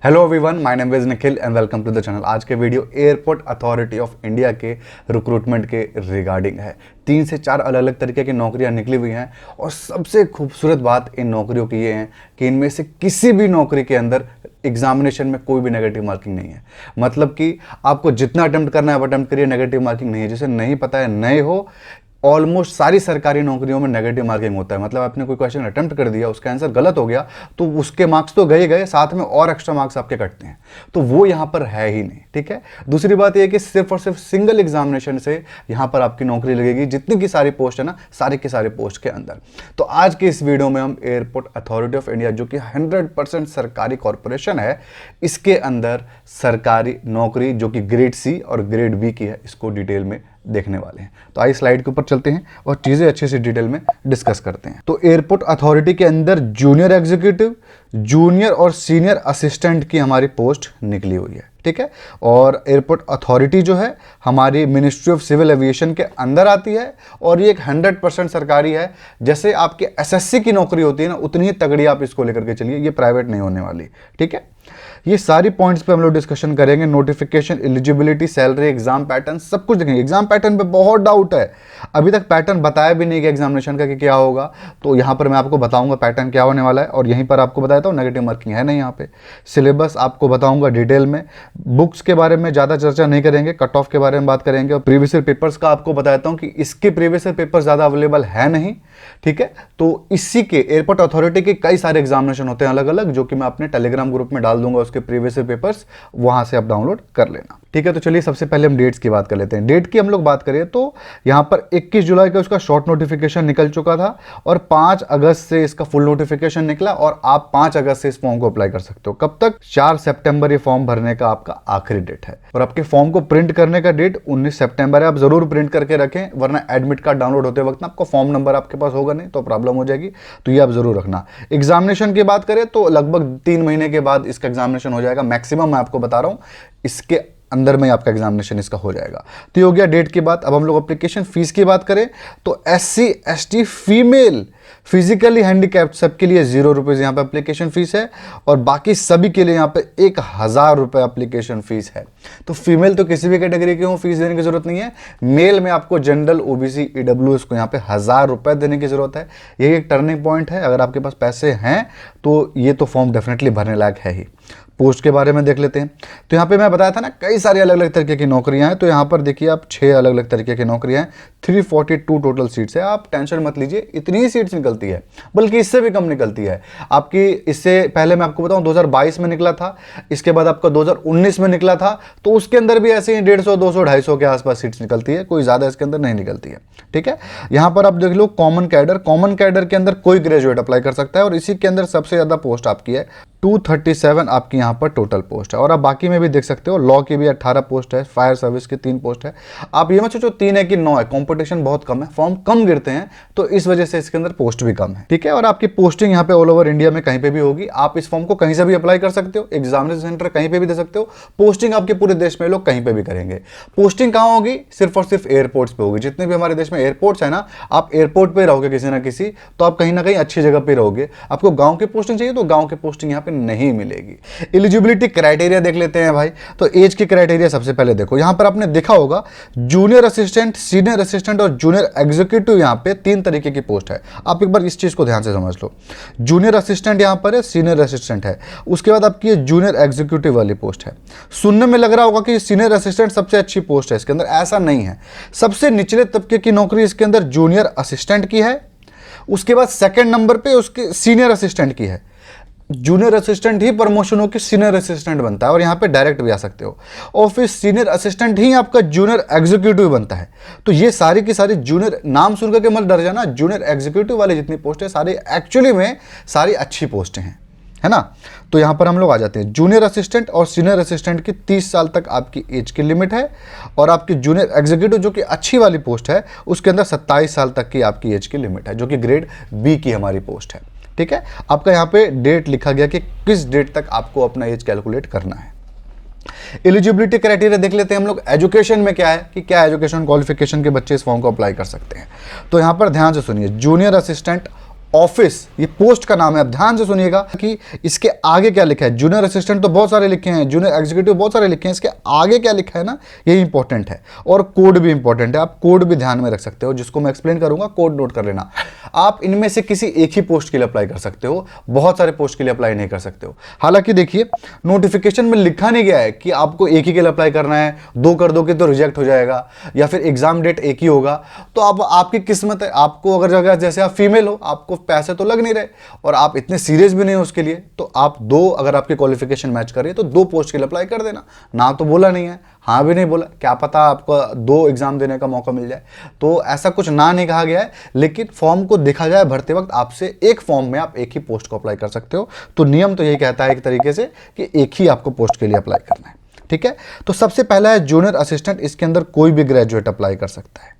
Hello everyone, my name is Nikhil and welcome to the channel. आज के video airport authority of India के recruitment के regarding है। 3 से 4 अलग अलग तरीके की नौकरियां निकली हुई हैं और सबसे खूबसूरत बात इन नौकरियों की ये है कि इनमें से किसी भी नौकरी के अंदर एग्जामिनेशन में कोई भी नेगेटिव मार्किंग नहीं है। मतलब कि आपको जितना अटेम्प्ट करना है आप अटेम्प्ट करिए, नेगेटिव मार्किंग नहीं है। जिसे नहीं पता है नए हो, ऑलमोस्ट सारी सरकारी नौकरियों में नेगेटिव मार्किंग होता है। मतलब आपने कोई क्वेश्चन अटेम्प्ट कर दिया, उसका आंसर गलत हो गया तो उसके मार्क्स तो गए, साथ में और एक्स्ट्रा मार्क्स आपके कटते हैं। तो वो यहाँ पर है ही नहीं, ठीक है। दूसरी बात यह है कि सिर्फ और सिर्फ सिंगल एग्जामिनेशन से यहाँ पर आपकी नौकरी लगेगी। जितनी की सारी पोस्ट है ना, सारे के सारे पोस्ट के अंदर। तो आज के इस वीडियो में हम एयरपोर्ट अथॉरिटी ऑफ इंडिया, जो कि 100% सरकारी कॉरपोरेशन है, इसके अंदर सरकारी नौकरी जो कि ग्रेड सी और ग्रेड बी की है, इसको डिटेल में देखने वाले हैं। तो आइए स्लाइड के ऊपर चलते हैं और चीजें अच्छे से डिटेल में डिस्कस करते हैं। तो एयरपोर्ट अथॉरिटी के अंदर जूनियर एग्जीक्यूटिव, जूनियर और सीनियर असिस्टेंट की हमारी पोस्ट निकली हुई है, ठीक है। और एयरपोर्ट अथॉरिटी जो है हमारी मिनिस्ट्री ऑफ सिविल एविएशन के अंदर आती है और ये एक 100% सरकारी है। जैसे आपकी एसएससी की नौकरी होती है ना, उतनी ही तगड़ी आप इसको लेकर के चलिए, ये प्राइवेट नहीं होने वाली, ठीक है। ये सारी पॉइंट्स पे हम लोग डिस्कशन करेंगे। Notification, eligibility, salary, exam pattern, सब कुछ देखेंगे। एग्जाम पैटर्न पे बहुत डाउट है, अभी तक पैटर्न बताया भी नहीं कि एग्जामिनेशन का कि क्या होगा। तो यहाँ पर मैं आपको बताऊंगा पैटर्न क्या होने वाला है और यहीं पर आपको बताया था नेगेटिव मार्किंग है नहीं यहाँ पे। सिलेबस आपको बताऊंगा डिटेल में। बुक्स के बारे में ज़्यादा चर्चा नहीं करेंगे, कट ऑफ के बारे में बात करेंगे। और प्रीवियस ईयर पेपर्स का आपको बताता हूँ कि इसके प्रीवियस ईयर पेपर ज़्यादा अवेलेबल है नहीं, ठीक है। तो इसी के एयरपोर्ट अथॉरिटी के कई सारे एग्जामिनेशन होते हैं अलग अलग, जो कि मैं अपने टेलीग्राम ग्रुप में डाल दूंगा। उसके प्रीवियस ईयर पेपर्स वहां से आप डाउनलोड कर लेना, ठीक है। तो चलिए सबसे पहले हम डेट्स की बात कर लेते हैं। डेट की हम लोग बात करें तो यहां पर 21 जुलाई का उसका शॉर्ट नोटिफिकेशन निकल चुका था और 5 अगस्त से इसका फुल नोटिफिकेशन निकला और आप 5 अगस्त से इस फॉर्म को अप्लाई कर सकते हो। कब तक? 4 सितंबर ये फॉर्म भरने का आपका आखिरी डेट है। और आपके फॉर्म को प्रिंट करने का डेट 19 सितंबर है। आप जरूर प्रिंट करके रखें, वरना एडमिट कार्ड डाउनलोड होते वक्त ना आपको फॉर्म नंबर आपके पास होगा नहीं तो प्रॉब्लम हो जाएगी, तो ये आप जरूर रखना। एग्जामिनेशन की बात करें तो लगभग 3 महीने के बाद इसका एग्जामिनेशन हो जाएगा मैक्सिमम, मैं आपको बता रहा हूं। इसके अंदर में आपका एग्जामिनेशन इसका हो जाएगा। तो ये हो गया डेट की बात। अब हम लोग एप्लीकेशन फीस की बात करें तो SC ST female physically handicapped सबके लिए 0 रुपये यहाँ पे एप्लीकेशन फीस है और बाकी सभी के लिए यहाँ पे 1000 रुपये एप्लीकेशन फीस है। तो फीमेल तो किसी भी कैटेगरी के हो फीस देने की जरूरत नहीं है। मेल में आपको जनरल, OBC, EWS को यहाँ पे 1000 रुपये देने की जरूरत है। यही एक टर्निंग पॉइंट है। अगर आपके पास पैसे हैं तो ये तो फॉर्म डेफिनेटली भरने लायक है ही। पोस्ट के बारे में देख लेते हैं। तो यहाँ पे मैं बताया था ना कई सारी अलग अलग तरीके की नौकरियां हैं। तो यहाँ पर देखिए आप 6 अलग अलग तरीके की नौकरियां हैं। 342 टोटल सीट्स है। आप टेंशन मत लीजिए, इतनी ही सीट्स निकलती है, बल्कि इससे भी कम निकलती है आपकी। इससे पहले मैं आपको बताऊं 2022 में निकला था, इसके बाद आपका 2019 में निकला था, तो उसके अंदर भी ऐसे ही 150, 200, 250 के आसपास सीट्स निकलती है, कोई ज्यादा इसके अंदर नहीं निकलती है, ठीक है। यहाँ पर आप देख लो कॉमन कैडर के अंदर कोई ग्रेजुएट अप्लाई कर सकता है और इसी के अंदर सबसे ज्यादा पोस्ट आपकी है। 237 आपकी यहाँ पर टोटल पोस्ट है। और आप बाकी में भी देख सकते हो, लॉ की भी 18 पोस्ट है, फायर सर्विस की 3 पोस्ट है। आप ये मत सोचो 3 है कि 9 है, कंपटीशन बहुत कम है, फॉर्म कम गिरते हैं तो इस वजह से इसके अंदर पोस्ट भी कम है, ठीक है। और आपकी पोस्टिंग यहाँ पे ऑल ओवर इंडिया में कहीं पे भी होगी। आप इस फॉर्म को कहीं से भी अप्लाई कर सकते हो, एग्जामिनेशन सेंटर कहीं पे भी दे सकते हो। पोस्टिंग आपके पूरे देश में लोग कहीं पे भी करेंगे। पोस्टिंग कहाँ होगी? सिर्फ और सिर्फ एयरपोर्ट्स पे होगी। जितने भी हमारे देश में एयरपोर्ट्स है ना, आप एयरपोर्ट पे रहोगे किसी ना किसी, तो आप कहीं ना कहीं अच्छी जगह पे रहोगे। आपको गांव की पोस्टिंग चाहिए तो गांव की पोस्टिंग यहाँ पे नहीं मिलेगी। एलिजिबिलिटी क्राइटेरिया देख लेते हैं भाई। तो एज की क्राइटेरिया सबसे पहले देखो, यहां पर आपने देखा होगा जूनियर असिस्टेंट, सीनियर असिस्टेंट और जूनियर एग्जीक्यूटिव, यहां पे 3 तरीके की पोस्ट है। आप एक बार इस चीज को ध्यान से समझ लो। जूनियर असिस्टेंट यहां पर है, सीनियर असिस्टेंट है, उसके बाद आपकी जूनियर एग्जीक्यूटिव वाली पोस्ट है। सुनने में लग रहा होगा कि सीनियर असिस्टेंट सबसे अच्छी पोस्ट है, इसके अंदर ऐसा नहीं है। सबसे निचले तबके की नौकरी इसके अंदर जूनियर असिस्टेंट की है, उसके बाद सेकंड नंबर पे उसके सीनियर असिस्टेंट की है। जूनियर असिस्टेंट ही प्रमोशन होकर सीनियर असिस्टेंट बनता है और यहाँ पे डायरेक्ट भी आ सकते हो, और फिर सीनियर असिस्टेंट ही आपका जूनियर एग्जीक्यूटिव बनता है। तो ये सारी की सारी जूनियर, नाम सुनकर के मत डर जाना, जूनियर एग्जीक्यूटिव वाले जितनी पोस्ट है सारी एक्चुअली में सारी अच्छी पोस्टें हैं, है ना। तो यहाँ पर हम लोग आ जाते हैं। जूनियर असिस्टेंट और सीनियर असिस्टेंट की 30 साल तक आपकी एज की लिमिट है और आपकी जूनियर एग्जीक्यूटिव जो कि अच्छी वाली पोस्ट है उसके अंदर 27 साल तक की आपकी एज की लिमिट है, जो कि ग्रेड B की हमारी पोस्ट है, ठीक है। आपका यहाँ पे डेट लिखा गया कि किस डेट तक आपको अपना एज कैलकुलेट करना है। एलिजिबिलिटी क्राइटेरिया देख लेते हैं हम लोग। एजुकेशन में क्या है कि क्या एजुकेशन क्वालिफिकेशन के बच्चे इस फॉर्म को अप्लाई कर सकते हैं। तो यहाँ पर ध्यान से सुनिए, जूनियर असिस्टेंट ऑफिस, ये पोस्ट का नाम है। अब ध्यान से सुनिएगा कि इसके आगे क्या लिखा है। जूनियर असिस्टेंट तो बहुत सारे लिखे हैं, जूनियर एग्जीक्यूटिव बहुत सारे लिखे हैं, इसके आगे क्या लिखा है ना, ये इंपॉर्टेंट है। और कोड भी इंपॉर्टेंट है, आप कोड भी ध्यान में रख सकते हो, जिसको मैं एक्सप्लेन करूंगा, कोड नोट कर लेना। आप इनमें से किसी एक ही पोस्ट के लिए अप्लाई कर सकते हो, बहुत सारे पोस्ट के लिए अप्लाई नहीं कर सकते हो। हालांकि देखिए, नोटिफिकेशन में लिखा नहीं गया है कि आपको एक ही के लिए अप्लाई करना है, दो कर दोगे तो रिजेक्ट हो जाएगा, या फिर एग्जाम डेट एक ही होगा। तो अब आपकी किस्मत है, आपको अगर जगह, जैसे आप फीमेल हो, आपको पैसे तो लग नहीं रहे और आप इतने सीरियस भी नहीं हो उसके लिए, तो आप दो, अगर आपकी क्वालिफिकेशन मैच कर रही है तो दो पोस्ट के लिए अप्लाई कर देना। ना तो बोला नहीं है, हाँ भी नहीं बोला, क्या पता आपको दो एग्जाम देने का मौका मिल जाए। तो ऐसा कुछ ना नहीं कहा गया है, लेकिन फॉर्म को देखा जाए भरते वक्त आपसे एक फॉर्म में आप एक ही पोस्ट को अप्लाई कर सकते हो। तो नियम तो यही कहता है एक तरीके से कि एक ही आपको पोस्ट के लिए अप्लाई करना है। ठीक है, तो सबसे पहला है जूनियर असिस्टेंट। इसके अंदर कोई भी ग्रेजुएट अप्लाई कर सकता है,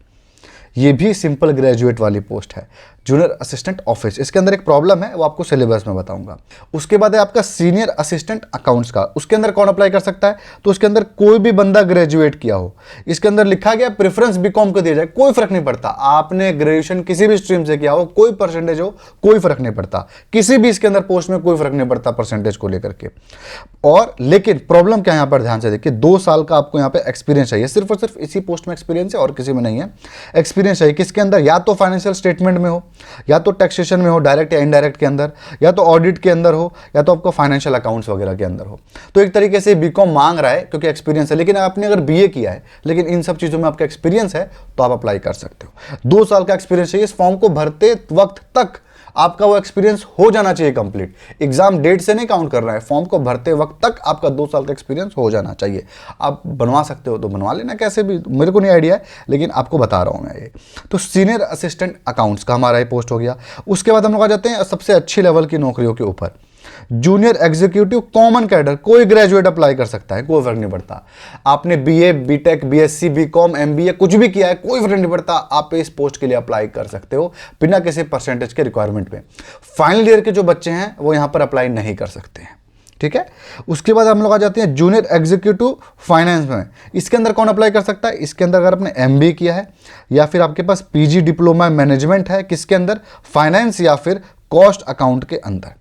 ये भी सिंपल ग्रेजुएट वाली पोस्ट है। जूनियर असिस्टेंट ऑफिस, इसके अंदर एक प्रॉब्लम है, वो आपको सिलेबस में बताऊंगा। उसके बाद है आपका सीनियर असिस्टेंट अकाउंट्स का। उसके अंदर कौन अप्लाई कर सकता है, तो उसके अंदर कोई भी बंदा ग्रेजुएट किया हो। इसके अंदर लिखा गया प्रेफरेंस बीकॉम को दिया जाए, कोई फर्क नहीं पड़ता, आपने ग्रेजुएशन किसी भी स्ट्रीम से किया हो, कोई परसेंटेज हो, कोई फर्क नहीं पड़ता, किसी भी इसके अंदर पोस्ट में कोई फर्क नहीं पड़ता परसेंटेज को लेकर के। और लेकिन प्रॉब्लम क्या है यहाँ पर, ध्यान से देखिए, 2 साल का आपको यहाँ पे एक्सपीरियंस चाहिए, सिर्फ और सिर्फ इसी पोस्ट में एक्सपीरियंस है और किसी में नहीं है। एक्सपीरियंस चाहिए किसके अंदर, या तो फाइनेंशियल स्टेटमेंट में हो, या तो टैक्सेशन में हो, डायरेक्ट या इनडायरेक्ट के अंदर, या तो ऑडिट के अंदर हो, या तो आपको फाइनेंशियल अकाउंट्स वगैरह के अंदर हो। तो एक तरीके से बीकॉम मांग रहा है क्योंकि एक्सपीरियंस है, लेकिन आपने अगर बीए किया है लेकिन इन सब चीज़ों में आपका एक्सपीरियंस है तो आप अप्लाई कर सकते हो। 2 साल का एक्सपीरियंस चाहिए। इस फॉर्म को भरते वक्त तक आपका वो एक्सपीरियंस हो जाना चाहिए कंप्लीट, एग्जाम डेट से नहीं काउंट कर रहा है, फॉर्म को भरते वक्त तक आपका 2 साल का एक्सपीरियंस हो जाना चाहिए। आप बनवा सकते हो तो बनवा लेना, कैसे भी, मेरे को नहीं आइडिया है, लेकिन आपको बता रहा हूं मैं ये। तो सीनियर असिस्टेंट अकाउंट्स का हमारा ये पोस्ट हो गया। उसके बाद हम लोग आ जाते हैं सबसे अच्छी लेवल की नौकरियों के ऊपर। जूनियर एग्जीक्यूटिव कॉमन कैडर, कोई ग्रेजुएट अप्लाई कर सकता है, कोई फर्क नहीं पड़ता। आपने BA, BTech, BSc, BCom, MBA कुछ भी किया है, कोई फर्क नहीं पड़ता, आप इस पोस्ट के लिए अप्लाई कर सकते हो बिना किसी परसेंटेज के रिक्वायरमेंट में। फाइनल ईयर के जो बच्चे हैं वो यहां पर अप्लाई नहीं कर सकते हैं। ठीक है, उसके बाद हम लोग आ जाते हैं जूनियर एग्जीक्यूटिव फाइनेंस में। इसके अंदर कौन अप्लाई कर सकता है, इसके अंदर अगर आपने एमबीए किया है या फिर आपके पास पीजी डिप्लोमा मैनेजमेंट है, किसके अंदर, फाइनेंस या फिर कॉस्ट अकाउंट के अंदर।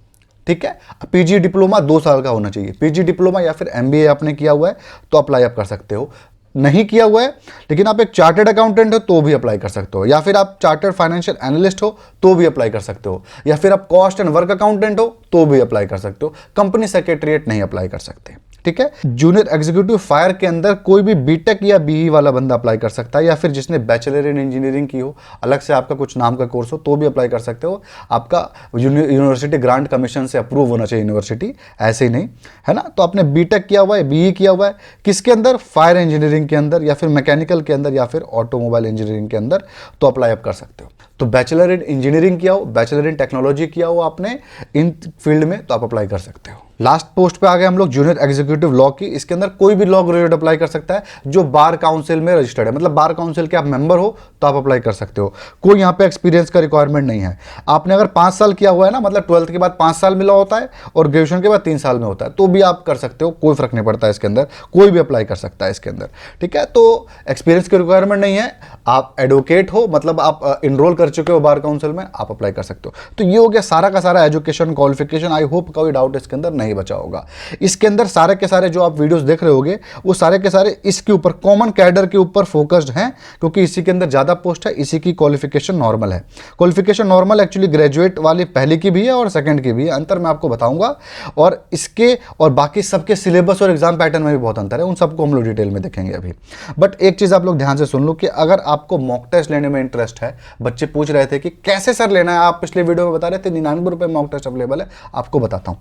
ठीक है, पीजी डिप्लोमा 2 साल का होना चाहिए। पीजी डिप्लोमा या फिर एमबीए आपने किया हुआ है तो अप्लाई आप कर सकते हो। नहीं किया हुआ है लेकिन आप एक चार्टर्ड अकाउंटेंट हो तो भी अप्लाई कर सकते हो, या फिर आप चार्टर्ड फाइनेंशियल एनालिस्ट हो तो भी अप्लाई कर सकते हो, या फिर आप कॉस्ट एंड वर्क अकाउंटेंट हो तो भी अप्लाई कर सकते हो। कंपनी सेक्रेटरीट नहीं अप्लाई कर सकते। ठीक है, जूनियर एग्जीक्यूटिव फायर के अंदर कोई भी बीटेक या बीई वाला बंदा अप्लाई कर सकता है, या फिर जिसने बैचलर इन इंजीनियरिंग की हो, अलग से आपका कुछ नाम का कोर्स हो तो भी अप्लाई कर सकते हो। आपका यूनिवर्सिटी ग्रांट कमीशन से अप्रूव होना चाहिए यूनिवर्सिटी, ऐसे ही नहीं, है ना। तो आपने बीटेक किया हुआ है, बीई किया हुआ है, किसके अंदर, फायर इंजीनियरिंग के अंदर, या फिर मैकेनिकल के अंदर, या फिर ऑटोमोबाइल इंजीनियरिंग के अंदर, तो अप्लाई आप कर सकते हो। तो बैचलर इन इंजीनियरिंग किया हो, बैचलर इन टेक्नोलॉजी किया हो आपने इन फील्ड में, तो आप अप्लाई कर सकते हो। लास्ट पोस्ट पे आ गए हम लोग जूनियर एग्जीक्यूटिव लॉ की। इसके अंदर कोई भी लॉ ग्रेजुएट अप्लाई कर सकता है जो बार काउंसिल में रजिस्टर्ड है, मतलब बार काउंसिल के आप मेंबर हो तो आप अप्लाई कर सकते हो। कोई यहाँ पे एक्सपीरियंस का रिक्वायरमेंट नहीं है। आपने अगर 5 साल किया हुआ है ना, मतलब 12th के बाद 5 साल में लॉ होता है और ग्रेजुएशन के बाद 3 साल में होता है, तो भी आप कर सकते हो, कोई फर्क नहीं पड़ता। इसके अंदर कोई भी अप्लाई कर सकता है इसके अंदर। ठीक है, तो एक्सपीरियंस की रिक्वायरमेंट नहीं है। आप एडवोकेट हो, मतलब आप इनरोल कर चुके हो बार काउंसिल में, आप अप्लाई कर सकते हो। तो ये हो गया सारा का सारा एजुकेशन क्वालिफिकेशन। आई होप कोई डाउट इसके अंदर नहीं बचा होगा। इसके अंदर सारे के सारे जो आप वीडियोस देख रहे होगे वो सारे के सारे इसके ऊपर, कॉमन कैडर के ऊपर फोकस्ड हैं, क्योंकि इसी के अंदर ज्यादा पोस्ट है, इसी की क्वालिफिकेशन नॉर्मल है। क्वालिफिकेशन नॉर्मल एक्चुअली ग्रेजुएट वाली पहले की भी है और सेकंड की भी है, अंतर मैं आपको बताऊंगा। और इसके और बाकी सबके सिलेबस और एग्जाम पैटर्न में भी बहुत अंतर है, उन सबको हम लोग डिटेल में देखेंगे अभी। बट एक चीज आप लोग ध्यान से सुन लो कि अगर आपको मॉक टेस्ट लेने में इंटरेस्ट है, बच्चे पूछ रहे थे कि कैसे सर लेना है, आप पिछले वीडियो में बता रहे थे 99 रुपए मॉक टेस्ट अवेलेबल है, आपको बताता हूं।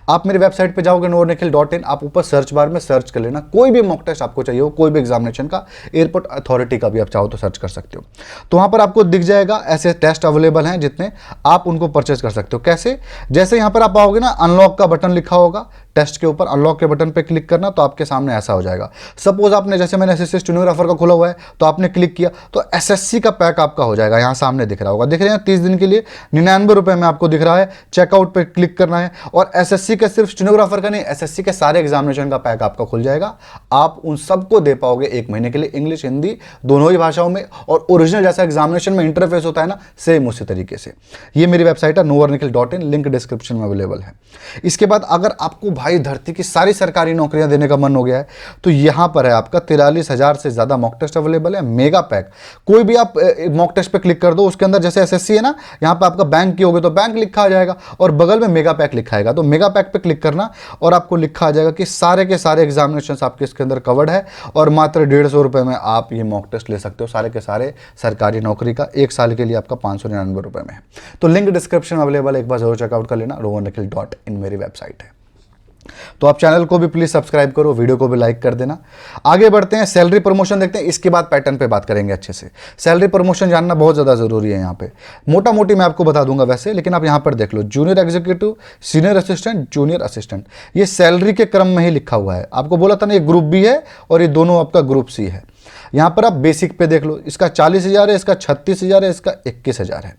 आप मेरी वेबसाइट पे जाओगे noornikhil.in, आप ऊपर सर्च बार में सर्च कर लेना, कोई भी मॉक टेस्ट आपको चाहिए हो, कोई भी एग्जामिनेशन का, एयरपोर्ट अथॉरिटी का भी आप चाहो तो सर्च कर सकते हो। तो वहां पर आपको दिख जाएगा ऐसे टेस्ट अवेलेबल हैं जितने, आप उनको परचेज कर सकते हो। कैसे, जैसे यहां पर आप आओगे ना, अनलॉक का बटन लिखा होगा, टेस्ट के ऊपर अनलॉक के बटन पे क्लिक करना, तो आपके सामने ऐसा हो जाएगा। सपोज आपने, जैसे मैंने एसएससी स्टेनोग्राफर का खोला हुआ है, तो आपने क्लिक किया तो एसएससी का पैक आपका हो जाएगा। यहाँ सामने दिख रहा होगा, दिख रहे हैं 30 दिन के लिए 99 रुपये में आपको दिख रहा है। चेकआउट पे क्लिक करना है और एसएससी का सिर्फ स्टेनोग्राफर का नहीं, एसएससी के सारे एग्जामिनेशन का पैक आपका खुल जाएगा। आप उन सबको दे पाओगे 1 महीने के लिए, इंग्लिश हिंदी दोनों ही भाषाओं में, और ओरिजिनल जैसा एग्जामिनेशन में इंटरफेस होता है ना, सेम उसी तरीके से। ये मेरी वेबसाइट है novarnikhil.in, लिंक डिस्क्रिप्शन में अवेलेबल है। इसके बाद अगर आपको भाई धरती की सारी सरकारी नौकरियां देने का मन हो गया है, तो यहां पर है आपका 43,000 से ज्यादा मॉक टेस्ट अवेलेबल है। मेगा पैक, कोई भी आप मॉक टेस्ट पे क्लिक कर दो, उसके अंदर जैसे एसएससी है ना, यहां पे आपका बैंक की होगी तो बैंक लिखा आ जाएगा, और बगल में मेगा पैक लिखा आएगा, तो मेगा पैक पे क्लिक करना और आपको लिखा आ जाएगा कि सारे के सारे एग्जामिनेशन आपके इसके अंदर कवर्ड है, और मात्र 150 रुपए में आप ये मॉक टेस्ट ले सकते हो सारे के सारे सरकारी नौकरी का। 1 साल के लिए आपका 599 रुपए में है। तो लिंक डिस्क्रिप्शन में अवेलेबल है, एक बार जरूर चेकआउट कर लेना। novarnikhil.in मेरी वेबसाइट है। तो आप चैनल को भी प्लीज सब्सक्राइब करो, वीडियो को भी लाइक कर देना। आगे बढ़ते हैं, सैलरी प्रमोशन देखते हैं, इसके बाद पैटर्न पे बात करेंगे अच्छे से। सैलरी प्रमोशन जानना बहुत ज़्यादा जरूरी है। यहाँ पे मोटा मोटी मैं आपको बता दूंगा वैसे, लेकिन आप यहाँ पर देख लो, junior executive, senior assistant, junior assistant, ये सैलरी के क्रम में ही लिखा हुआ है। आपको बोला था ना, ये ग्रुप बी है और ये दोनों आपका ग्रुप सी है। यहाँ पर आप बेसिक पे देख लो, इसका 40,000 है, इसका 36,000 है, इसका 21,000 है,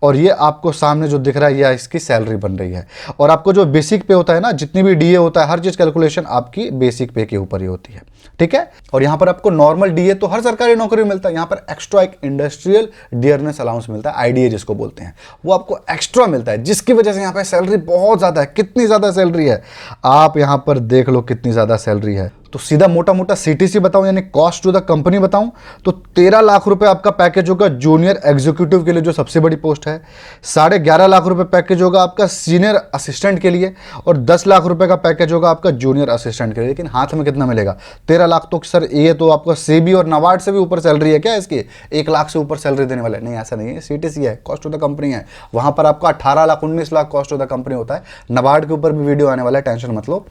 और ये आपको सामने जो दिख रहा है, यह इसकी सैलरी बन रही है। और आपको जो बेसिक पे होता है ना, जितनी भी डीए होता है, हर चीज कैलकुलेशन आपकी बेसिक पे के ऊपर ही होती है, ठीक है। और यहाँ पर आपको नॉर्मल डीए तो हर सरकारी नौकरी में मिलता है, यहाँ पर एक्स्ट्रा एक इंडस्ट्रियल डियरनेस अलाउंस मिलता है, आईडीए जिसको बोलते हैं, वो आपको एक्स्ट्रा मिलता है, जिसकी वजह से यहाँ पर सैलरी बहुत ज्यादा है। कितनी ज्यादा सैलरी है आप यहाँ पर देख लो, कितनी ज्यादा सैलरी है। तो सीधा मोटा मोटा सीटीसी बताऊं, यानी कॉस्ट टू द कंपनी बताऊं, तो 13 लाख रुपए आपका पैकेज होगा जूनियर एग्जीक्यूटिव के लिए, जो सबसे बड़ी पोस्ट है। 11.5 लाख रुपए पैकेज होगा आपका सीनियर असिस्टेंट के लिए, और 10 लाख रुपए का पैकेज होगा आपका जूनियर असिस्टेंट के लिए। लेकिन हाथ में कितना मिलेगा? 13 लाख। तो सर ये तो आपका सेबी और नाबार्ड से भी ऊपर सैलरी है क्या इसकी? 1 लाख से ऊपर सैलरी देने वाले? नहीं, ऐसा नहीं है, सीटीसी है, कॉस्ट टू द कंपनी है। वहां पर आपका 18 lakh 19 lakh cost to the company होता है। नाबार्ड के ऊपर भी वीडियो आने वाला है, टेंशन मत लो।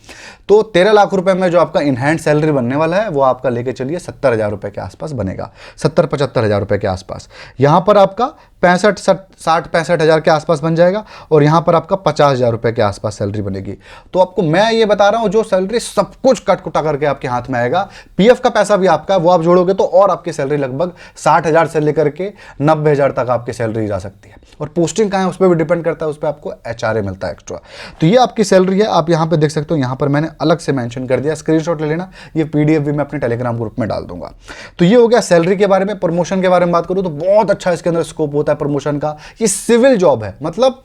तो 13 लाख रुपए में जो आपका इनहैंड सैलरी बनने वाला है, वो आपका लेके चलिए 70,000 रुपए के आसपास बनेगा, 70-75,000 रुपए के आसपास। यहां पर आपका 65,000 के आसपास बन जाएगा, और यहां पर आपका 50,000 रुपए के आसपास सैलरी बनेगी। तो आपको मैं ये बता रहा हूं, जो सैलरी सब कुछ कट कुटा करके आपके हाथ में आएगा, पीएफ का पैसा भी आपका, वो आप जोड़ोगे तो और आपकी सैलरी लगभग 60,000 से लेकर के 90,000 तक आपकी सैलरी जा सकती है। और पोस्टिंग कहां है उस पर भी डिपेंड करता है, उस पर आपको एचआरए मिलता है एक्स्ट्रा। तो ये आपकी सैलरी है, आप यहां पे देख सकते हो। यहां पर मैंने अलग से मेंशन कर दिया, स्क्रीनशॉट ले लेना, ये पीडीएफ भी मैं अपने टेलीग्राम ग्रुप में डाल दूंगा। तो ये हो गया सैलरी के बारे में। प्रमोशन के बारे में बात करूं तो बहुत अच्छा इसके अंदर स्कोप होता है प्रमोशन का। ये सिविल जॉब है, मतलब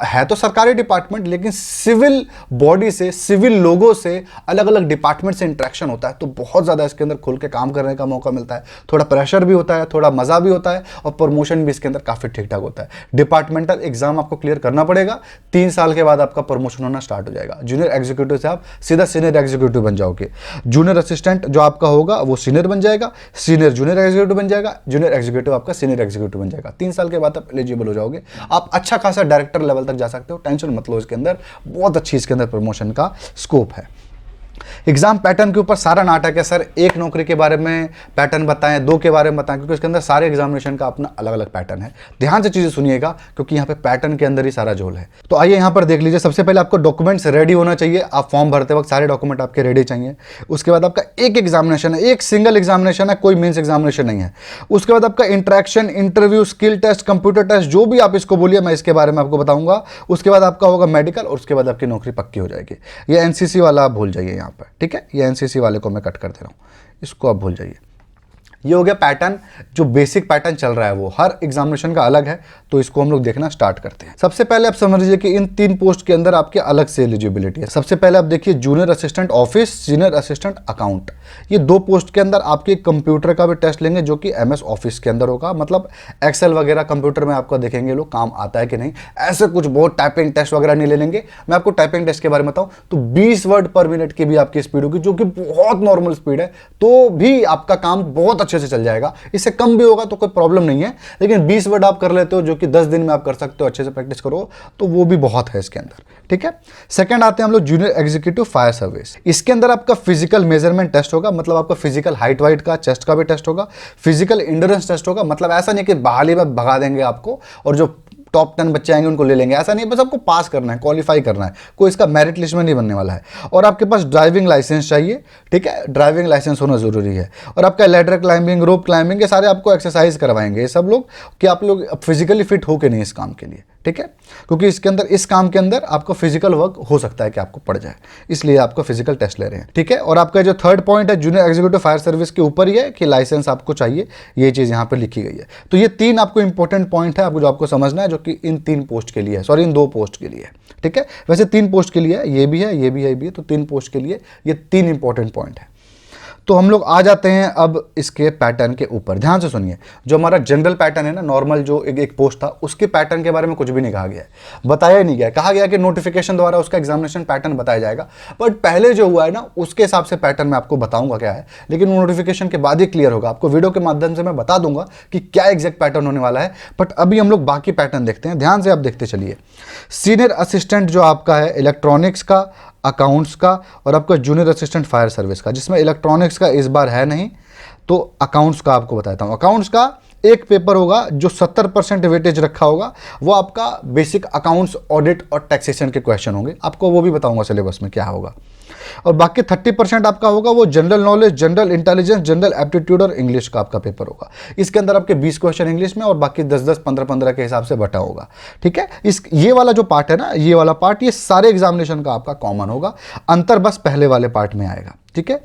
है तो सरकारी डिपार्टमेंट, लेकिन सिविल बॉडी से, सिविल लोगों से, अलग अलग डिपार्टमेंट से इंटरेक्शन होता है। तो बहुत ज्यादा इसके अंदर खुल के काम करने का मौका मिलता है। थोड़ा प्रेशर भी होता है, थोड़ा मजा भी होता है, और प्रमोशन भी इसके अंदर काफी ठीक ठाक होता है। डिपार्टमेंटल एग्जाम आपको क्लियर करना पड़ेगा, 3 साल के बाद आपका प्रमोशन होना स्टार्ट हो जाएगा। जूनियर एग्जीक्यूटिव से आप सीधा सीनियर एग्जीक्यूटिव बन जाओगे। जूनियर असिस्टेंट जो आपका होगा वो सीनियर बन जाएगा, सीनियर जूनियर एग्जीक्यूटिव बन जाएगा, जूनियर एग्जीक्यूटिव आपका सीनियर एग्जीक्यूटिव बन जाएगा। 3 साल के बाद आप एलिजिबल हो जाओगे, आप अच्छा खासा डायरेक्टर लेवल तक जा सकते हो। टेंशन मत लो, इसके अंदर बहुत अच्छी इसके अंदर प्रमोशन का स्कोप है। एग्जाम पैटर्न के ऊपर सारा नाटक है सर, एक नौकरी के बारे में पैटर्न बताएं, 2 के बारे में बताएं, क्योंकि इसके अंदर सारे एग्जामिनेशन का अपना अलग अलग पैटर्न है। ध्यान से चीजें सुनिएगा, क्योंकि यहाँ पे पैटर्न के अंदर ही सारा झोल है। तो आइए यहाँ पर देख लीजिए। सबसे पहले आपको डॉक्यूमेंट्स रेडी होना चाहिए। आप फॉर्म भरते वक्त सारे डॉक्यूमेंट आपके रेडी चाहिए। उसके बाद आपका एक एग्जामिनेशन है, एक सिंगल एग्जामिनेशन है, कोई मेंस एग्जामिनेशन नहीं है। उसके बाद आपका interaction, interview, skill test, computer test, जो भी आप इसको बोलिए, मैं इसके बारे में आपको बताऊंगा। उसके बाद आपका होगा मेडिकल, और उसके बाद आपकी नौकरी पक्की हो जाएगी। ये एनसीसी वाला आप भूल जाइए यहाँ पर, ठीक है। ये एनसीसी वाले को मैं कट कर दे रहा हूं, इसको आप भूल जाइए। ये हो गया पैटर्न, जो बेसिक पैटर्न चल रहा है वो हर एग्जामिनेशन का अलग है। तो इसको हम लोग देखना स्टार्ट करते हैं। सबसे पहले आप समझ लीजिए कि इन 3 पोस्ट के अंदर आपके अलग से एलिजिबिलिटी है। सबसे पहले आप देखिए junior assistant office, senior assistant account. ये 2 पोस्ट के अंदर आपके कंप्यूटर का भी टेस्ट लेंगे, जो कि एमएस ऑफिस के अंदर होगा। मतलब एक्सेल वगैरह कंप्यूटर में आपको देखेंगे लोग काम आता है कि नहीं। ऐसे कुछ बहुत टाइपिंग टेस्ट वगैरह नहीं ले लेंगे। मैं आपको टाइपिंग टेस्ट के बारे में बताऊं तो 20 वर्ड पर मिनट की भी आपकी स्पीड होगी, जो कि बहुत नॉर्मल स्पीड है। तो भी आपका काम बहुत अच्छे से चल जाएगा। इससे कम भी होगा तो कोई प्रॉब्लम नहीं है, लेकिन 20 वर्ड आप कर लेते हो, जो कि 10 दिन में आप कर सकते हो, अच्छे से प्रैक्टिस करो तो वो भी बहुत है इसके अंदर, ठीक है। सेकंड आते हैं हम लोग जूनियर एग्जीक्यूटिव फायर सर्विस। इसके अंदर आपका फिजिकल मेजरमेंट टेस्ट होगा, मतलब आपका फिजिकल हाइट वाइट का, चेस्ट का भी टेस्ट होगा, फिजिकल इंड्योरेंस टेस्ट होगा। मतलब ऐसा नहीं कि बहाली में भगा देंगे आपको, और जो टॉप 10 बच्चे आएंगे उनको ले लेंगे, ऐसा नहीं है। बस आपको पास करना है, क्वालिफाई करना है, कोई इसका मेरिट लिस्ट में नहीं बनने वाला है। और आपके पास ड्राइविंग लाइसेंस चाहिए, ठीक है, ड्राइविंग लाइसेंस होना जरूरी है। और आपका लैडर क्लाइंबिंग, रोप क्लाइंबिंग, ये सारे आपको एक्सरसाइज करवाएंगे ये सब लोग, कि आप लोग फिजिकली फिट हो के नहीं इस काम के लिए, ठीक है, क्योंकि इसके अंदर, इस काम के अंदर आपको फिजिकल वर्क हो सकता है कि आपको पड़ जाए, इसलिए आपको फिजिकल टेस्ट ले रहे हैं, ठीक है। और आपका जो थर्ड पॉइंट है जूनियर एग्जीक्यूटिव फायर सर्विस के ऊपर ही है कि लाइसेंस आपको चाहिए, ये चीज़ यहाँ पर लिखी गई है। तो ये 3 आपको इंपॉर्टेंट पॉइंट है आपको जो आपको समझना है, जो कि इन 3 पोस्ट के लिए है, सॉरी इन 2 पोस्ट के लिए है, ठीक है। वैसे 3 पोस्ट के लिए है, ये भी है, ये भी है, ये भी है, तो 3 पोस्ट के लिए ये 3 इंपॉर्टेंट पॉइंट है। तो हम लोग आ जाते हैं अब इसके पैटर्न के ऊपर। ध्यान से सुनिए, जो हमारा जनरल पैटर्न है ना, नॉर्मल जो एक पोस्ट था, उसके पैटर्न के बारे में कुछ भी नहीं कहा गया है, बताया ही नहीं गया। कहा गया कि नोटिफिकेशन द्वारा उसका एग्जामिनेशन पैटर्न बताया जाएगा, बट पहले जो हुआ है ना उसके हिसाब से पैटर्न मैं आपको बताऊंगा क्या है, लेकिन नोटिफिकेशन के बाद ही क्लियर होगा। आपको वीडियो के माध्यम से मैं बता दूंगा कि क्या एग्जैक्ट पैटर्न होने वाला है। बट अभी हम लोग बाकी पैटर्न देखते हैं, ध्यान से आप देखते चलिए। सीनियर असिस्टेंट जो आपका है इलेक्ट्रॉनिक्स का, अकाउंट्स का, और आपका जूनियर असिस्टेंट फायर सर्विस का, जिसमें इलेक्ट्रॉनिक्स का इस बार है नहीं, तो अकाउंट्स का आपको बताता हूँ। अकाउंट्स का एक पेपर होगा जो 70% वेटेज रखा होगा, वो आपका बेसिक अकाउंट्स, ऑडिट और टैक्सेशन के क्वेश्चन होंगे, आपको वो भी बताऊंगा सिलेबस में क्या होगा। और बाकी 30% आपका होगा वो general knowledge, general intelligence, general aptitude और इंग्लिश का आपका पेपर होगा। इसके अंदर आपके 20 क्वेश्चन इंग्लिश में और बाकी 10-10, 15-15 के हिसाब से बटा होगा, ठीक है। ये वाला जो पार्ट है ना, ये वाला पार्ट, ये सारे एग्जामिनेशन का आपका कॉमन होगा, अंतर बस पहले वाले पार्ट में आएगा, ठीक है।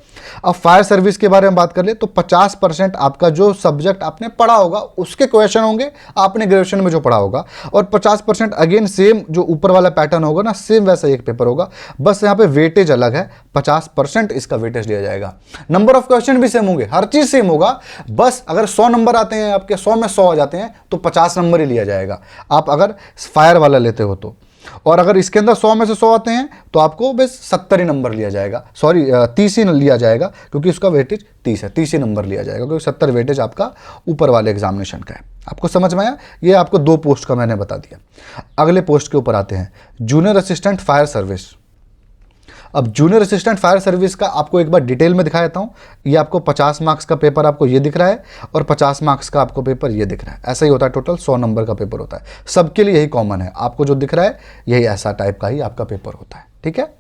अब फायर सर्विस के बारे में बात कर ले तो 50% आपका जो सब्जेक्ट आपने पढ़ा होगा उसके क्वेश्चन होंगे, आपने ग्रेजुएशन में जो पढ़ा होगा, और 50% अगेन सेम जो ऊपर वाला पैटर्न होगा ना, सेम वैसा एक पेपर होगा, बस यहाँ पे वेटेज अलग है, 50% इसका वेटेज दिया जाएगा। नंबर ऑफ क्वेश्चन भी सेम होंगे, हर चीज सेम होगा, बस अगर 100 नंबर आते हैं आपके, 100 में 100 आ जाते हैं तो 50 नंबर ही लिया जाएगा, आप अगर फायर वाला लेते हो तो। और अगर इसके अंदर 100 में से 100 आते हैं तो आपको बस 70 ही नंबर लिया जाएगा, सॉरी 30 ही लिया जाएगा, क्योंकि उसका वेटेज 30 है, 30 ही नंबर लिया जाएगा, क्योंकि 70 वेटेज आपका ऊपर वाले एग्जामिनेशन का है। आपको समझ में आया? ये आपको 2 पोस्ट का मैंने बता दिया। अगले पोस्ट के ऊपर आते हैं, जूनियर असिस्टेंट फायर सर्विस। अब जूनियर असिस्टेंट फायर सर्विस का आपको एक बार डिटेल में दिखा देता हूँ। ये आपको 50 मार्क्स का पेपर आपको ये दिख रहा है, और 50 मार्क्स का आपको पेपर ये दिख रहा है। ऐसा ही होता है, टोटल 100 नंबर का पेपर होता है, सबके लिए यही कॉमन है। आपको जो दिख रहा है यही ऐसा टाइप का ही आपका पेपर होता है, ठीक है।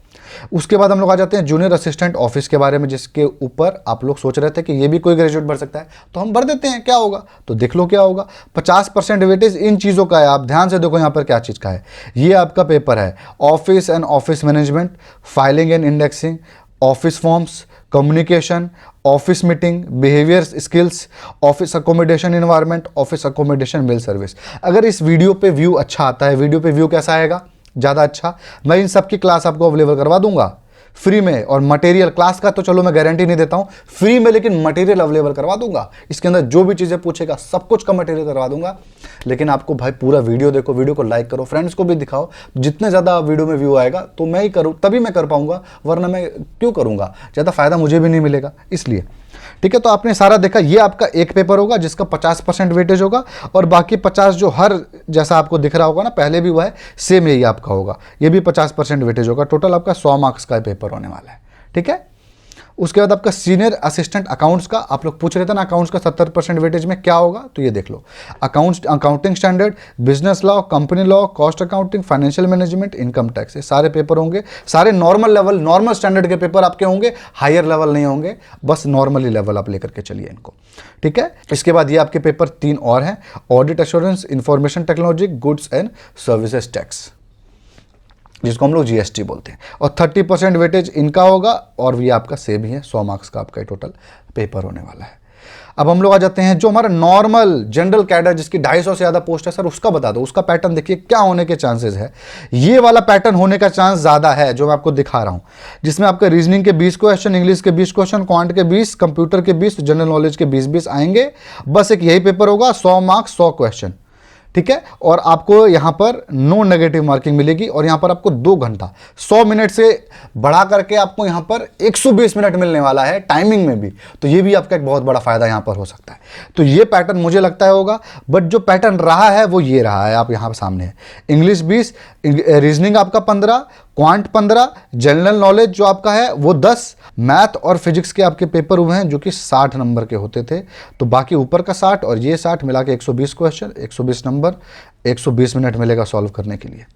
उसके बाद हम लोग आ जाते हैं जूनियर असिस्टेंट ऑफिस के बारे में, जिसके ऊपर आप लोग सोच रहे थे कि ये भी कोई ग्रेजुएट भर सकता है, तो हम भर देते हैं, क्या होगा तो देख लो क्या होगा। 50% वेटेज इन चीज़ों का है, आप ध्यान से देखो यहाँ पर क्या चीज़ का है। ये आपका पेपर है office and office management, filing and indexing, office forms, communication, office meeting, behaviour skills, office accommodation environment, office accommodation mail service. अगर इस वीडियो पे व्यू अच्छा आता है, वीडियो पे व्यू कैसा आएगा, ज़्यादा अच्छा, मैं इन सब की क्लास आपको अवेलेबल करवा दूंगा फ्री में। और मटेरियल क्लास का तो चलो मैं गारंटी नहीं देता हूं फ्री में, लेकिन मटेरियल अवेलेबल करवा दूंगा। इसके अंदर जो भी चीज़ें पूछेगा सब कुछ का मटेरियल करवा दूंगा। लेकिन आपको भाई पूरा वीडियो देखो, वीडियो को लाइक करो, फ्रेंड्स को भी दिखाओ। जितने ज़्यादा वीडियो में व्यू आएगा तो मैं ही करूँ, तभी मैं कर पाऊंगा, वरना मैं क्यों करूँगा, ज़्यादा फायदा मुझे भी नहीं मिलेगा, इसलिए, ठीक है। तो आपने सारा देखा, ये आपका एक पेपर होगा जिसका 50% वेटेज होगा, और बाकी 50 जो हर जैसा आपको दिख रहा होगा ना, पहले भी हुआ है, सेम यही आपका होगा। ये भी 50% वेटेज होगा, टोटल आपका 100 मार्क्स का पेपर होने वाला है, ठीक है। उसके बाद आपका सीनियर असिस्टेंट अकाउंट्स का, आप लोग पूछ रहे थे ना अकाउंट्स का 70% वेटेज में क्या होगा, तो ये देख लो। Accounts, accounting standard, business law, company law, cost accounting, financial management, income tax, ये सारे पेपर होंगे। सारे नॉर्मल लेवल, नॉर्मल स्टैंडर्ड के पेपर आपके होंगे, हायर लेवल नहीं होंगे, बस नॉर्मली लेवल आप लेकर के चलिए इनको, ठीक है। इसके बाद ये आपके पेपर 3 और हैं, audit assurance, information technology, goods and services tax, जिसको हम लोग जीएसटी बोलते हैं, और 30% वेटेज इनका होगा, और ये आपका सेम ही है, 100 मार्क्स का आपका टोटल पेपर होने वाला है। अब हम लोग आ जाते हैं जो हमारा नॉर्मल जनरल कैडर, जिसकी 250 से ज़्यादा पोस्ट है, सर उसका बता दो, उसका पैटर्न देखिए क्या होने के चांसेस है। ये वाला पैटर्न होने का चांस ज़्यादा है जो मैं आपको दिखा रहा हूँ, जिसमें आपका रीजनिंग के 20 क्वेश्चन, इंग्लिश के 20 क्वेश्चन, क्वांट के 20, कंप्यूटर के 20, जनरल नॉलेज के 20-20 आएंगे। बस एक यही पेपर होगा, 100 मार्क्स 100 क्वेश्चन, ठीक है। और आपको यहां पर नो नेगेटिव मार्किंग मिलेगी, और यहां पर आपको 2 घंटा 100 मिनट से बढ़ा करके आपको यहां पर 120 मिनट मिलने वाला है टाइमिंग में भी, तो ये भी आपका एक बहुत बड़ा फायदा यहां पर हो सकता है। तो ये पैटर्न मुझे लगता है होगा, बट जो पैटर्न रहा है वो ये रहा है, आप यहां पर सामने है। इंग्लिश 20, रीजनिंग आपका 15, क्वांट 15, जनरल नॉलेज जो आपका है वो 10, मैथ और फिजिक्स के आपके पेपर हुए हैं जो कि 60 नंबर के होते थे। तो बाकी ऊपर का 60 और ये 60 मिला के 120 क्वेश्चन, 120 नंबर, 120 मिनट मिलेगा सॉल्व करने के लिए।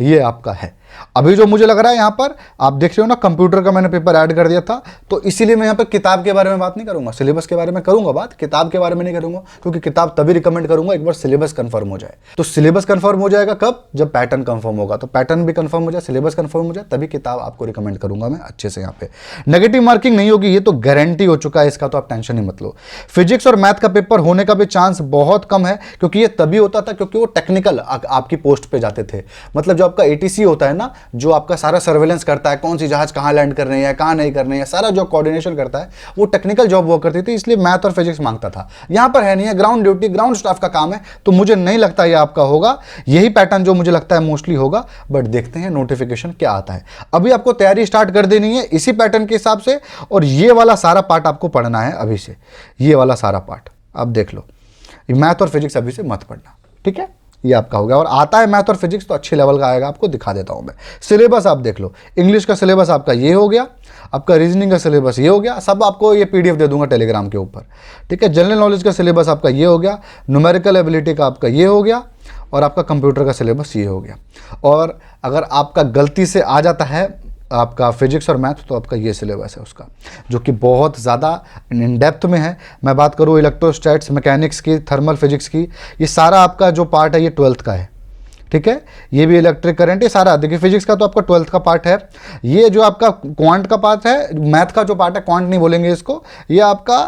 ये आपका है। अभी जो मुझे लग रहा है यहाँ पर आप देख रहे हो ना, कंप्यूटर का मैंने पेपर ऐड कर दिया था, तो इसीलिए मैं यहाँ पर किताब के बारे में बात नहीं करूंगा, सिलेबस के बारे में करूंगा बात, किताब के बारे में नहीं करूंगा, क्योंकि किताब तभी रिकमेंड करूंगा एक बार सिलेबस कंफर्म हो जाए। तो सिलेबस कंफर्म हो जाएगा कब? जब पैटर्न कंफर्म होगा। तो पैटर्न भी कंफर्म हो जाए, सिलेबस कंफर्म हो जाए, तभी किताब आपको रिकमेंड करूंगा मैं अच्छे से। यहाँ पे नेगेटिव मार्किंग नहीं होगी, ये तो गारंटी हो चुका है इसका, तो आप टेंशन ही मत लो। फिजिक्स और मैथ का पेपर होने का भी चांस बहुत कम है, क्योंकि ये तभी होता था क्योंकि वो टेक्निकल आपकी पोस्ट पे जाते थे। मतलब जो आपका एटीसी होता है ना, जो आपका सारा सर्वेलेंस करता है, कौन सी जहाज कहां लैंड कर रही है, कहां नहीं कर रही है, सारा जो कोऑर्डिनेशन करता है, वो टेक्निकल जॉब वो करती थी, इसलिए मैथ और फिजिक्स मांगता था। यहां पर है नहीं है, ग्राउंड ड्यूटी, ग्राउंड स्टाफ का काम है, तो मुझे नहीं लगता ये आपका होगा। यही पैटर्न जो मुझे लगता है मोस्टली होगा, बट देखते हैं नोटिफिकेशन क्या आता है। अभी आपको तैयारी स्टार्ट कर देनी है इसी पैटर्न के हिसाब से, और ये वाला सारा पार्ट आपको पढ़ना है अभी से। ये वाला सारा पार्ट आप देख लो, मैथ और फिजिक्स अभी से मत पढ़ना, ठीक है? ये आपका हो गया। और आता है मैथ और फिजिक्स तो अच्छे लेवल का आएगा, आपको दिखा देता हूं मैं। सिलेबस आप देख लो, इंग्लिश का सिलेबस आपका ये हो गया, आपका रीजनिंग का सिलेबस ये हो गया, सब आपको ये पीडीएफ दे दूंगा टेलीग्राम के ऊपर, ठीक है? जनरल नॉलेज का सिलेबस आपका ये हो गया, न्यूमेरिकल एबिलिटी का आपका ये हो गया, और आपका कंप्यूटर का सिलेबस ये हो गया। और अगर आपका गलती से आ जाता है आपका फिजिक्स और मैथ, तो आपका ये सिलेबस है उसका, जो कि बहुत ज़्यादा इन डेप्थ में है। मैं बात करूँ इलेक्ट्रोस्टैट्स, मैकेनिक्स की, थर्मल फिजिक्स की, ये सारा आपका जो पार्ट है ये 12th का है, ठीक है? ये भी इलेक्ट्रिक करंट, ये सारा देखिए, फिजिक्स का तो आपका 12th का पार्ट है। ये जो आपका क्वांट का पार्ट है, मैथ का जो पार्ट है, क्वांट नहीं बोलेंगे इसको, ये आपका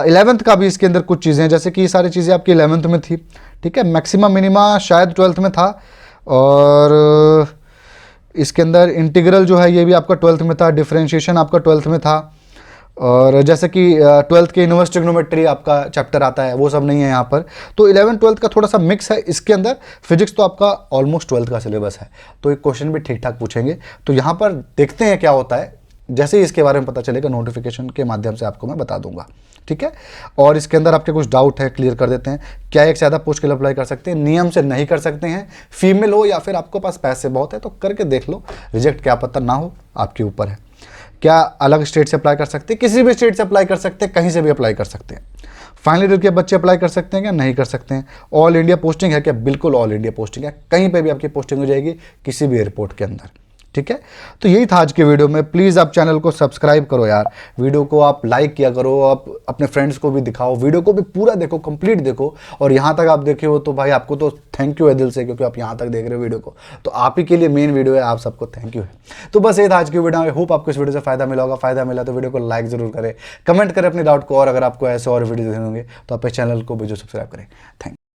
11th का भी इसके अंदर कुछ चीज़ें हैं, जैसे कि ये सारी चीज़ें आपकी 11th में थी, ठीक है? मैक्सिमम मिनिमा शायद 12th में था, और इसके अंदर इंटीग्रल जो है ये भी आपका 12th में था, डिफरेंशिएशन आपका 12th में था, और जैसे कि 12th के इनवर्स ट्रिग्नोमेट्री आपका चैप्टर आता है, वो सब नहीं है यहाँ पर। तो 11 12th का थोड़ा सा मिक्स है इसके अंदर। फिजिक्स तो आपका ऑलमोस्ट 12th का सिलेबस है, तो एक क्वेश्चन भी ठीक ठाक पूछेंगे। तो यहाँ पर देखते हैं क्या होता है, जैसे ही इसके बारे में पता चलेगा नोटिफिकेशन के माध्यम से आपको मैं बता दूंगा, ठीक है? और इसके अंदर आपके कुछ डाउट है, क्लियर कर देते हैं। क्या एक से ज़्यादा पोस्ट के लिए अप्लाई कर सकते हैं? नियम से नहीं कर सकते हैं। फीमेल हो या फिर आपके पास पैसे बहुत है तो करके देख लो, रिजेक्ट क्या पता ना हो, आपके ऊपर है। क्या अलग स्टेट से अप्लाई कर सकते हैं? किसी भी स्टेट से अप्लाई कर सकते हैं, कहीं से भी अप्लाई कर सकते हैं। फाइनल ईयर के बच्चे अप्लाई कर सकते हैं क्या? नहीं कर सकते हैं। ऑल इंडिया पोस्टिंग है क्या? बिल्कुल ऑल इंडिया पोस्टिंग है, कहीं पे भी आपकी पोस्टिंग हो जाएगी, किसी भी एयरपोर्ट के अंदर, ठीक है? तो यही था आज के वीडियो में। प्लीज़ आप चैनल को सब्सक्राइब करो यार, वीडियो को आप लाइक किया करो, आप अपने फ्रेंड्स को भी दिखाओ, वीडियो को भी पूरा देखो, कंप्लीट देखो। और यहाँ तक आप देखे हो तो भाई आपको तो थैंक यू है दिल से, क्योंकि आप यहाँ तक देख रहे हो वीडियो को, तो आप ही के लिए मेन वीडियो है, आप सबको थैंक यू है। तो बस ये था आज की वीडियो। आई होप आपको इस वीडियो से फायदा मिला होगा। फायदा मिला तो वीडियो को लाइक जरूर करें, कमेंट करें अपने डाउट को, और अगर आपको ऐसे और वीडियो देखने होंगे तो आप इस चैनल को भी जो सब्सक्राइब करें। Thank you.